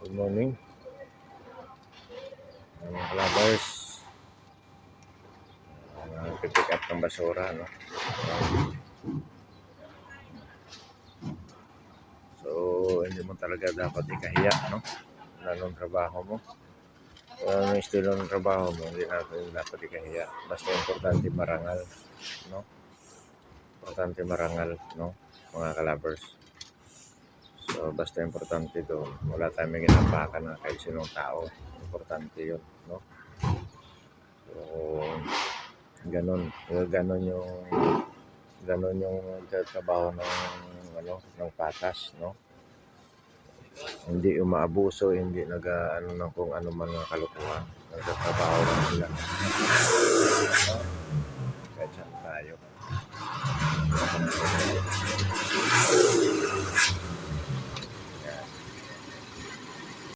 Good morning, mga kalabers. Pipick up ng basura, no? So, hindi mo talaga dapat ikahiya, no? Anong trabaho mo. Kung ano yung estilo ng trabaho mo, hindi natin dapat ikahiya. Basta importante marangal, no? Importante marangal, no? Mga kalabers. So, basta importante doon. Wala tayong may ginampakan na kahit sinong tao. Importante yun, no? So, ganun yung trabaho ng ng patas, no? Hindi umaabuso, hindi nag-ano ng kung ano man ng kalukuhan. Nagtatrabaho lang sila. Kahit saan tayo.